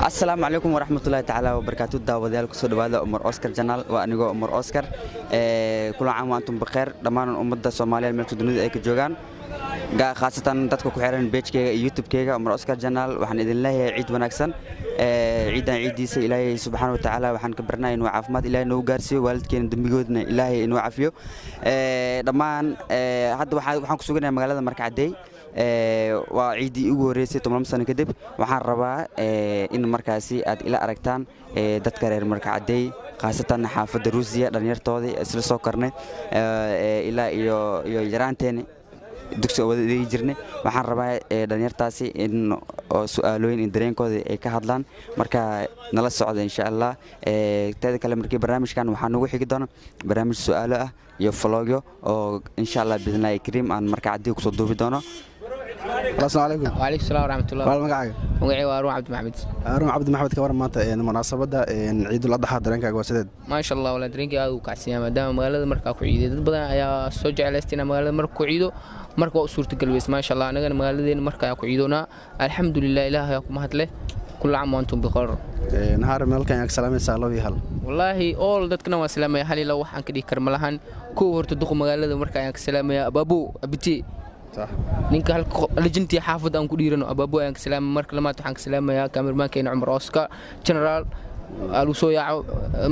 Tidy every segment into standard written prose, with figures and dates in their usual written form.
السلام عليكم ورحمة الله تعالى وبركاته. داوديال كسر دوادا عمر أوسكار جنال وأنيقو عمر أوسكار. كل عام وأنتم بخير. دمان أمة الصومالية الملك الدنيا أيك جوجان. خاصة تدخل كحيران بيج كي يوتيوب كي عمر أوسكار جنال وحن إذن الله عيد ونكسن. عيدنا عيد سي إلهي سبحانه وتعالى وحن كبرنا إنه عافمات إلهي إنه جارسي والد كين دمجودنا إلهي إنه عافيه. دمان هذا وحن كسوقنا مقالة مركعدي. وعيدي ugu horeysay 10 sano kadib waxaan rabaa in markaasi aad ila aragtaan dadka reer Markacadey khaasatan xaafadda Ruusiya dhalinyartoodii isla soo karnay ilaa iyo yaraanteena dugsi wada jirnay waxaan rabaa dhalinyartaasi in su'aalooyin in dareenkooda ay ka hadlaan marka nala socdo insha Allah teeda kale markii barnaamijkan waxaan ugu xigi doonaa barnaamij su'aalo ah iyo vlogyo oo insha Allah bidnaayi kareem aan Markacadey ku soo duubi doono. السلام عليكم. وعليكم السلام ورحمة الله. والله مقعد. مقعي وارون عبد المحمد. أروم عبد المحمد كبر مانتا مناسبة عيد الأضحى درينك وسدد. ما شاء الله ولا درينك أو كعسيا ما دام مقالة مركا كعيد بدنا يا سجع لستنا مقالة مركا كعيدو مركا صورة الجلوس ما شاء الله أنا مقالة دين مركا كعيدونا الحمد لله إله ياكم هتله كل عام وأنتم بخير. نهار ملك ياك سلام سالو بيهال. والله أول دتكنا وسلام يا هلي لو حن كدي كرملهن كور تدخل مقالة مركا ياك سلام يا بابو أبتي. صح. ninka halka legendtii xaafad aan ku dhiirano abaabo aan salaam marka lamaad waxaan ka salaamayaa cameraman-keena Umar Oscar general alu soo yaaco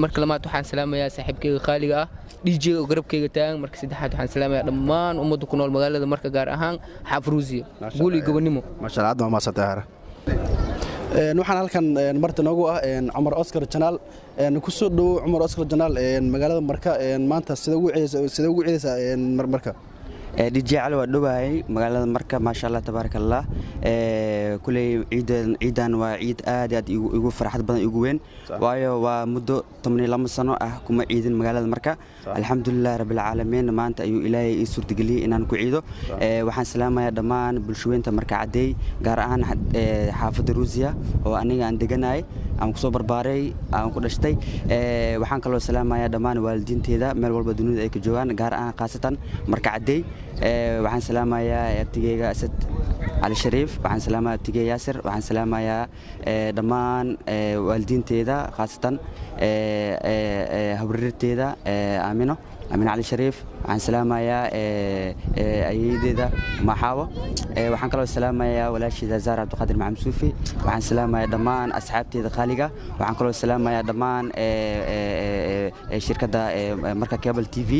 marka lamaad waxaan salaamayaa saaxiibkayga qaaliga ah DJ garabkayga taagan marka saddexaad waxaan salaamayaa dhammaan ummadda ku nool magaalada marka gaar ahaan xaaf Ruusiya guuli gobonimo ma sha Allah ma sataara waxaan halkan marta noogu ah Umar Oscar Channel ku soo dhaw Umar Oscar Channel magaalada marka maanta sida ugu ciidaysa marka DJ على ودوباي مقالة مركب ما شاء الله تبارك الله كل عيدان وعيد آدي يقول فرحة بدن يقولين وايو ومدة 8 سنة كم عيد مقالة مركب الحمد لله رب العالمين ما أنت أيو إلهي يسور تقلي إن أنا كعيده وحن سلامة يا دمان بالشوين تمركع عدي جاران حافظ روسيا وأنا عند جناي أم كصبر باري أم كدشتي وحن كلو سلامة يا دمان والدين تيدا مال والبدنود أيك جوان جاران خاصة مركع عدي waxaan salaamayaa abtigeyga Asad Ali Shariif waxaan salaamayaa abtigey Yaasir waxaan salaamayaa dhammaan waalidiinteeda khaasatan habrirteeda Aamino Ali Shariif waxaan salaamayaa ayeedeeda Maxaawo waxaan kaloo salaamayaa walaasheeda Zahra Abdulqaadir Maxamed Suufi waxaan salaamayaa dhammaan asxaabteeda qaaliga waxaan kaloo salaamayaa dhammaan shirkadda marka cable TV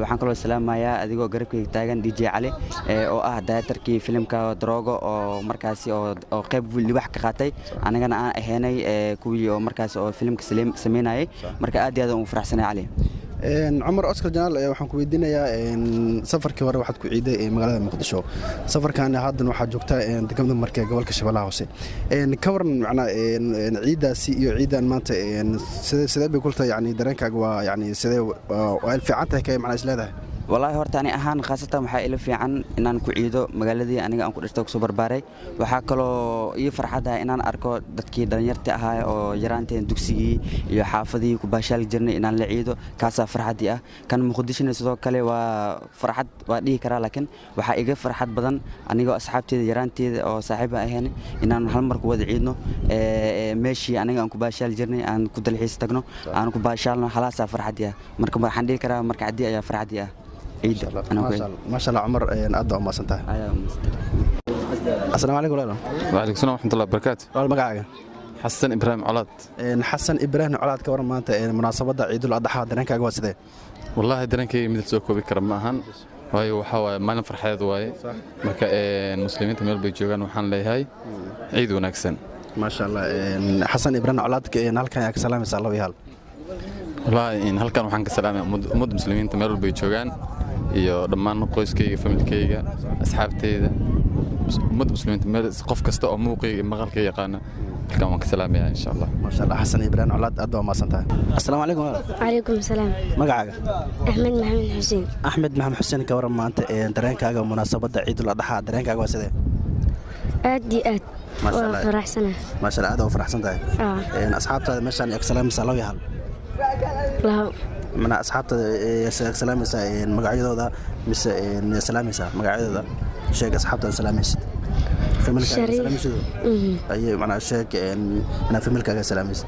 waxaan kaloo salaamayaa adigoo garabkayga taagan DJ Ali oo ah daatarkii filimka Drogo oo markaasi oo qayb libax ka qaatay anagana aan ahaynay kuwii oo markaasi oo filimka sameynayay marka aad iyo aad u faraxsanahay Ali عمر أوسكار جنال waxaan ku weydiinayaa safarkii hore waxaad ku ciiday magaalada Muqdisho safarkan haddan waxaad joogtaa degmada markay gobolka Shabeellaha Hoose ka waran macnaa ciidaasi iyo ciidan maanta sidee bay kulta yani dareenkaaga waa yani sidee waa fiican tahay kay macnaa isleedahay والله هرتاني أهان خاصة waxaa ila fiican inaan ku ciido magaaladii aniga aan ku dhashtay ku soo barbaaray waxa kaloo ii farxada inaan arko dadkii dhalinyarta ahaa oo yaraanteen dugsigii iyo xaafadii ku baashaal jirnay inaan la ciido kaasa farxadii ah kan Muqdisho sidoo kale waa farxad waa dhihi karaa laakiin waxa iga farxad badan anigoo asxaabteeda yaraanteeda oo saaxiib ahayn inaan hal mar ku wada ciidno meeshii aniga aan ku baashaal jirnay aan ku dalxiis tagno aan ku baashaalno xalaasa farxadii ah marka waxaan dhihi karaa Markacadey ayaa farxadii ah عيد ما شاء الله عمر أدى ما سنتها السلام عليكم ورحمة الله وعليكم السلام ورحمة الله وبركاته والمقاعد حسن إبراهيم علاد حسن إبراهيم علاد كورن ما أنت مناسبة عيد الأضحى درنك أقوى سده والله درنك مثل سوكو بكرم معهن هاي وحوا ما نفرح هذا واي مركا المسلمين تميل بيجوان وحن لي هاي عيد ونكسن ما شاء الله حسن إبراهيم علاد هل كان ياك سلام يسأل الله بهال والله إن هل كان وحن كسلام مد مسلمين تميل بيجوان iyo dhammaan qoyskayga familkayga asxaabteyda umad muslimiinta meel qof kasta oo muuqayga maqalka yaqaana halkan waan ka salaamayaa insha Allah ma sha Allah Xasan Ibrahim Colaad aad waa maasantahay assalaamu alaykum alaykum salaam magacaaga Ahmed Maxamed Xuseen ka waran maanta dareenkaaga munaasabada Ciidul Adha dareenkaaga waa sidee aad iyo aad waa faraxsanahay ma sha Allah aad waa faraxsantahay asxaabtaada meeshan yak salaam salaam yahay من أصحاب سلام مقعدة مس سلام مقعدة شيء أصحاب سلام أي معنى شاك أنا في ملك سلاميس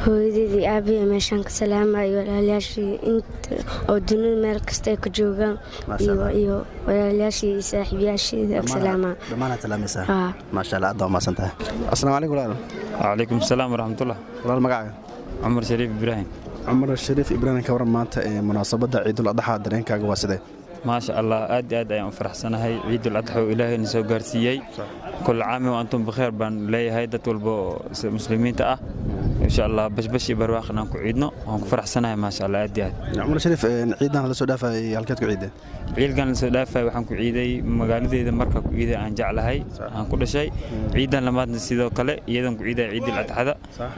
hooyadeedii aabbiya meeshaan ka salaamayo walaalayaashii inta oo dunida meel kasta ay ka joogaan iyo walaalayaashii saaxiibayaashii salaamaa dhammaan salaamaysa ma sha Allah aad ma santahay assalaamu alaykum walaal وعليكم السلام ورحمة الله walaal magacaaga عمر شريف إبراهيم عمر شريف إبراهيم ka waran maanta munaasabada ciidul adha dareenkaaga waa sidee ما شاء الله آد أيام فرح سنة هاي عيد الأضحى وإلهي نسوا قارسيي كل عام وأنتم بخير بان لي هاي دتولبو مسلمين تأه إن شاء الله بش برواقنا نكو عيدنا ونفرح سنة ما شاء الله آد عمر شريف عيدنا هذا سودافة هالكتكو عيده عيد كان سودافة وحنكو عيدي مقالدي إذا مركب عيدي عن جعل هاي عن كل شيء عيدا لما نسيدو كله يدن عيد عيد الأضحى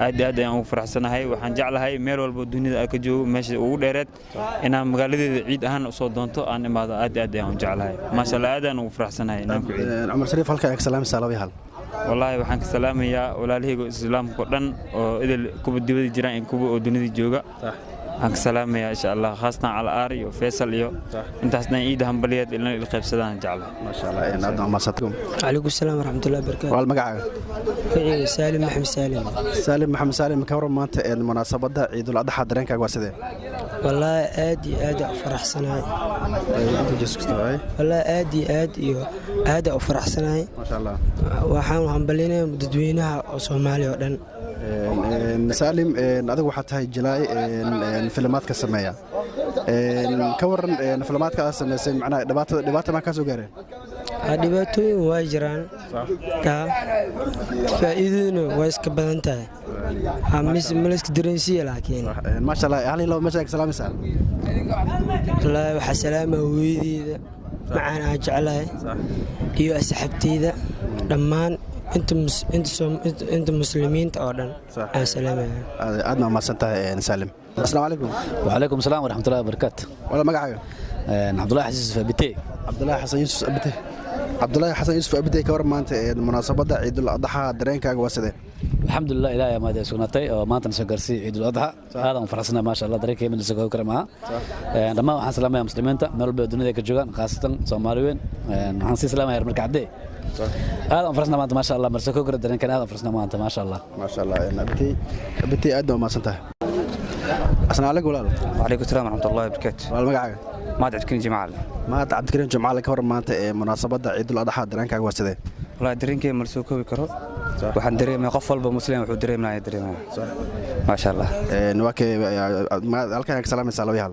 آد أيام فرح سنة هاي وحن جعل هاي ميرول بدوني أكجو ماشي وديرت إن مقالدي عيد أهان صودنتو أنا ما آد أيام جعل هاي ما شاء الله آد أنا فرح سنة هاي عمر شريف هالك سلام سلامي هال والله waxaan ka salaamayaa walaalahayga islaamka dhan oo idil kuba dibada jiraan in kuba oo dunida jooga waxaan ka salaamayaa insha Allah khaasatan ala aar iyo Faisal iyo intaasna ciid hambaliyad ilaa il qaybsadaan jecel ma sha Allah in aad ma sadkum عليكم السلام ورحمة الله وبركاته wal magacaaga سالم محمد سالم محمد سالم ka waran maanta munaasabada ciidul adha dareenkaaga waa sidee والله آد أفرح سنة والله آد iyo aad أفرحسناhay ما شاء الله waxaan ballinay dadweynaha Soomaaliya oo dhan سالم adigu waxa tahay jilay filmaadka sameeya ka waran filmaadka sameeyay macna dhibaato ma ka soo gaareen dhibaatooyin way jiraan faa'iidadu way iska badan tahay hamis maliska dareensiya laakiin ما شاء الله hal ilo meesha salaam salaam والله waxa salaama hooyadeeda macaan aan jeclahay iyo asxaabteeda dhammaan انت مسلمين oo dhan aan salaamaya aadna ma santahay سالم السلام عليكم وعليكم السلام ورحمة الله وبركاته ولا magacaaga عبد الله حسن يوسف أبتي عبد الله حسن يوسف أبتي ka war maanta munaasabada ciidul adha dareenkaaga waa sidee الحمد لله إلهي ما دي سكنتي ما تنسى قرسي عيد الأضحى هذا مفرحنا ما شاء الله دريك من السكوت كرمها لما حن سلام يا مسلمين ملول بدون ذيك الجوان خاصة سوماليين حنسي سلام يا رمك عدي هذا مفرحنا ما أنت ما شاء الله مرسكوك كردين كان هذا مفرحنا ما أنت ما شاء الله ما شاء الله أبتي أدو ما سنته السلام عليكم وعليكم السلام ورحمة الله وبركاته والمقعد ما عبد الكريم جمال ما عبد الكريم جمال ka war maanta munaasabada ciidul adha dareenkaaga waa sidee والله درينكي مرسو كوي كرو waxaan dareemay qof walba muslim wuxuu dareemay ما شاء الله waake halkan ka salaamaysaa laba hal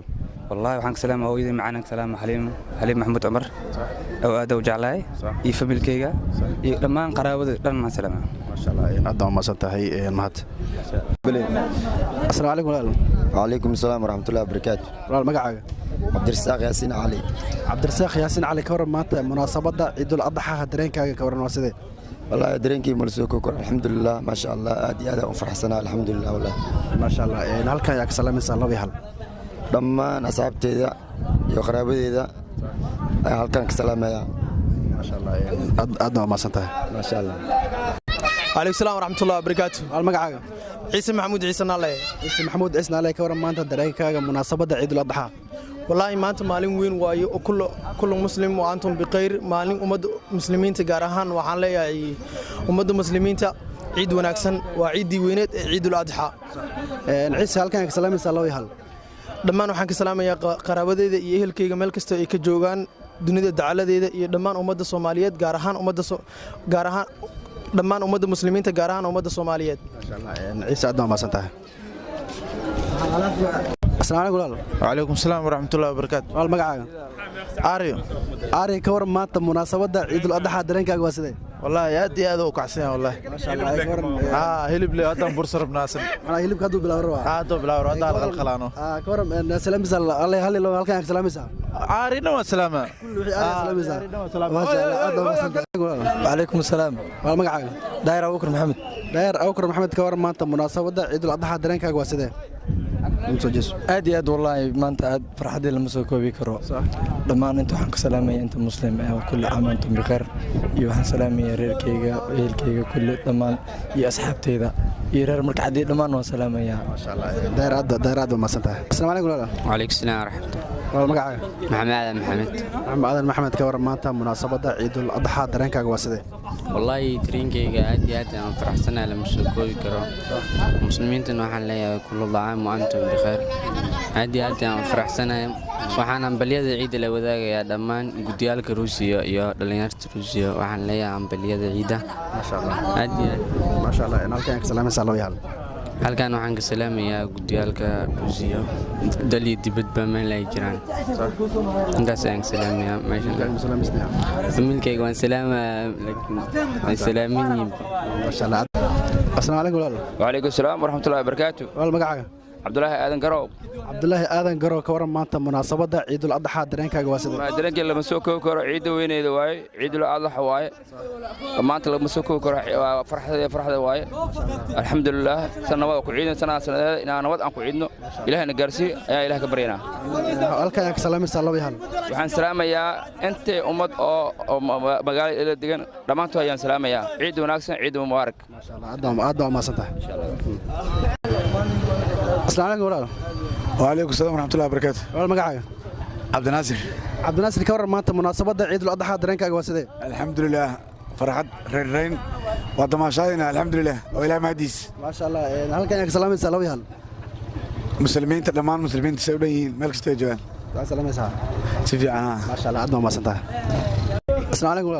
والله waxaan ka salaamay hooyadii macaan ka salaamay Xaliim Maxamuud Umar oo aad u jeclahay iyo familkayga iyo dhammaan qaraabada dhan ma salaamay ما شاء الله aad ma santahay mahad السلام عليكم وعليكم السلام ورحمة الله وبركاته walaal magacaaga عبد الرزاق ياسين علي عبد الرزاق ياسين علي ka war maanta munaasabada ciidul adha dareenkaaga ka waran waa sidee والله درينكي مرسوكو الحمد لله ما شاء الله آدي هذا وفرحسنا الحمد لله والله ما شاء الله halkan yaa ka salaamaysaa laba hal dhammaan asxaabteyda iyo qaraabadeyda ay halkan ka salaamaya ما شاء الله aad ma santahay ما شاء الله عليكم السلام ورحمة الله وبركاته walaal magacaaga عيسى محمود عيسى نالي عيسى محمود عيسى نالي ka waran maanta dareenkaaga munaasabada ciidul adha والله ما أنت مالين وين وايو كل مسلم وأنتم بخير مالين أمد مسلمين تجارهان وحنا يا أمد مسلمين عيد ونكسن وعيد وينت عيد الأضحى عيسى halkan ka salaamaysaa laba hal dhammaan waxaan ka salaamayaa qaraabadeeda iyo ehelkayga meel kasta ay ka joogaan dunida dacaladeeda iyo dhammaan ummadda Soomaaliyeed gaar ahaan dhammaan ummadda muslimiinta gaar ahaan ummadda Soomaaliyeed ما شاء الله عيسى aad ma santahay السلام عليكم وعليكم السلام ورحمة الله وبركاته walaal magacaaga آريو ka war maanta munaasabada ciidul adha dareenkaaga waa sidee والله يا دي هذا وكعسين والله ما شاء الله ka waran هلب لي هذا برسر بناسن ana hilibka haduu bilaw raba هذا بلا هذا الخلانو ka waran salaamaysaa الله hal ilo halkan ka salaamaysaa عارينا والسلامة ما شاء الله aad ma santahay وعليكم السلام walaal magacaaga داير أبو بكر محمد داير أبو بكر محمد ka waran maanta munaasabada ciidul adha dareenkaaga waa sidee aad iyo aad wallahi maanta aad farxadii lama soo koobi karo dhammaan inta waxaan ka salaamayaa inta muslim ah kulli caam antum bikhair iyo waxaan salaamayaa reerkayga ehelkayga kulli dhammaan iyo asxaabteyda iyo reer marka cadii dhammaan waan salaamayaa ما شاء الله داير aad ma santahay السلام عليكم وعليكم السلام ورحمة الله magacaaga maxamed aadan maxamed maxamed aadan maxamed ka waran maanta munaasabadda ciidul adxaa dareenkaaga waa sidee wallaahi dareenkayga aad iyo aad aan faraxsanahay lama soo koobi karo muslimiintana waxaan leeyahay kullu caam wa antum bikhair aad iyo aad aan faraxsanahay waxaan ambaliyada ciida la wadaagayaa dhammaan gudiyaalka Ruusiya iyo dhalinyarta Ruusiya waxaan leeyahay ambaliyada ciida maasha Allah aad iyo aad maasha Allah in halkaan ka salaamaysaa loo yaal halkaan waxaan ka salaamayaa gudiyaalka Ruusiya dali dibadba meel ay jiraan intaas ayaan salaamayaa meesha familkayga waan salaamaa salaaminii maasha Allah assalaamu alaykum wa alaykum asalaam wa rahmatullahi wa barakatuh wal magacaaga Abdullahi Aadan Garow Abdullahi Aadan Garow ka waran maanta munaasabadda ciidul adxaa dareenkaaga waa sidee dareenkayga lama soo koobi karo ciida weyneeda waaye ciidul adxa waaye maanta lama soo koobi karo farxada waaye alxamdulillah sanawada ku ciidna sanadada inaan nabad aan ku ciidno ilaahayna gaarsiiyo ayaa ilaah ka baryaynaa halkaan ka salaamaysaa laba yaal waxaan salaamayaa intee ummad oo magaalada degan dhammaantood ayaan salaamayaa ciid wanaagsan ciid mubaarak maasha Allah aad baa maasantahay السلام عليكم ورحمة الله وعليكم السلام ورحمة الله وبركاته والمقعة عبد الناصر عبد الناصر كورر مانتا مناسبة عيد الأضحى درينكاga waa sidee الحمد لله فرحت رين ودماشاينا الحمد لله وإلى مهديس ما شاء الله halkan ka salaamaysaa laba yaal muslimiinta dhammaan muslimiinta soo dhayiin meel kasta joogan salaamaysaa si fiican ma sha Allah aad ma maasantahay السلام عليكم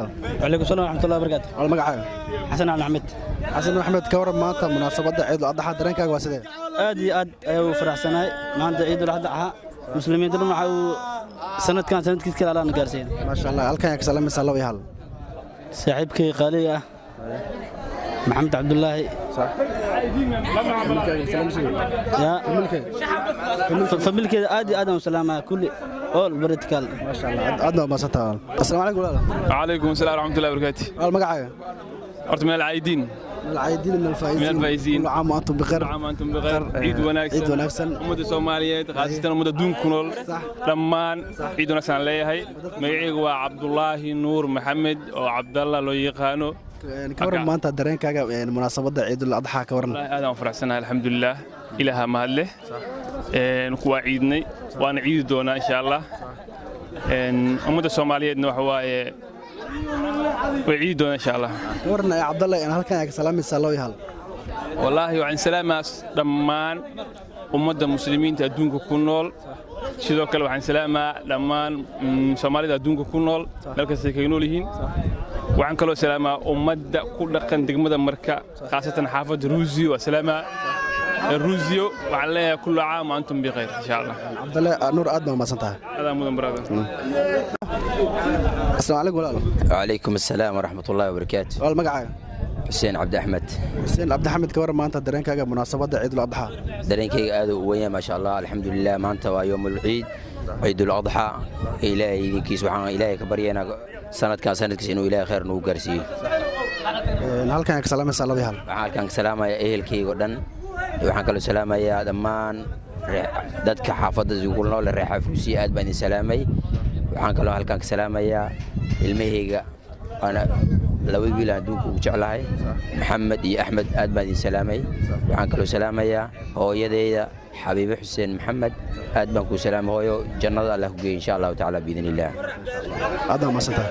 وعليكم السلام ورحمة الله وبركاته والمقعة حسن علي أحمد حسن أحمد كورر مانتا مناسبة عيد الأضحى درينكاga waa sidee aad iyo aad ayuu faraxsanahay maanta ciidul adxaa muslimiinta waxa uu sanadkan sanadkiisa kale aan gaarsiin ma sha Allah halkan ka salaamaysaa laba yaal saaxiibkay qaaliga ah maxamed cabdullaahi يا familkeeda aad iyo aad aan salaamahay kulli all vertical ma sha Allah aad ma maasantahay السلام عليكم وعليكم السلام ورحمة الله وبركاته والمقعة horta من العايدين العايدين من الفايزين كل عام وانتم بخير كل عام وانتم بخير عيد وناكسن ummadda Soomaaliyeed qaasatan ummadda adduunka ku nool dhammaan ciid wanaagsan leeyahay magacaygu waa Cabdullaahi Nuur Maxamed oo Cabdallah loo yaqaano ka waran maanta dareenkaaga munaasabadda ciidul adxaa ka waran aad aan faraxsanahay alxamdulillah ilaaha mahad leh kuwa ciidnay waana ciidi doonaa insha Allah ummadda Soomaaliyeedna waxa waaye وعيد إن شاء الله. ورنا يا عبد الله أنا هل كان سلام السلام يهال. والله وعن سلامة دمان ومدة مسلمين تدونك كنول شذو كلو عن سلامة دمان سومالي تدونك كنول لكن سيكينولهين وعن كلو سلامة ومدة كل قن دقمة مركا خاصة حافظ روزي وسلامة الروزيو وعليها كل عام وأنتم بخير إن شاء الله. عبد الله نور أدنى ما سنتها. هذا مدن برادر. السلام عليكم ورحمة الله. وعليكم السلام ورحمة الله وبركاته. والمقعة. حسين عبد أحمد. حسين عبد أحمد كورر ما أنت درينكاga مناسبة عيد الأضحى. درينكاga aad u weyn ما شاء الله الحمد لله maanta waa يوم العيد عيد الأضحى إلهي كيس وحنا إلهي كبرينا sanadkiisa inuu ilaahay khayr nagu gaarsiiyo. halkan ka salaamaysaa laba yaal. halkan ka salaamaya ehelkayga dhan waxaan kala salaamayaa dhammaan dadka xaafadda ugu nool reexa fuusi aad baan salaamay waxaan kala halkan ka salaamayaa ilmahayga ana laba wiil adduunka ugu jeclahay maxamed iyo axmed aad baan salaamay waxaan kala salaamayaa hooyadeyda xabiibo xuseen maxamed aad baan ku salaamay hooyo jannada Allah ku geeyo insha Allah taala biidin illah aad ma santaa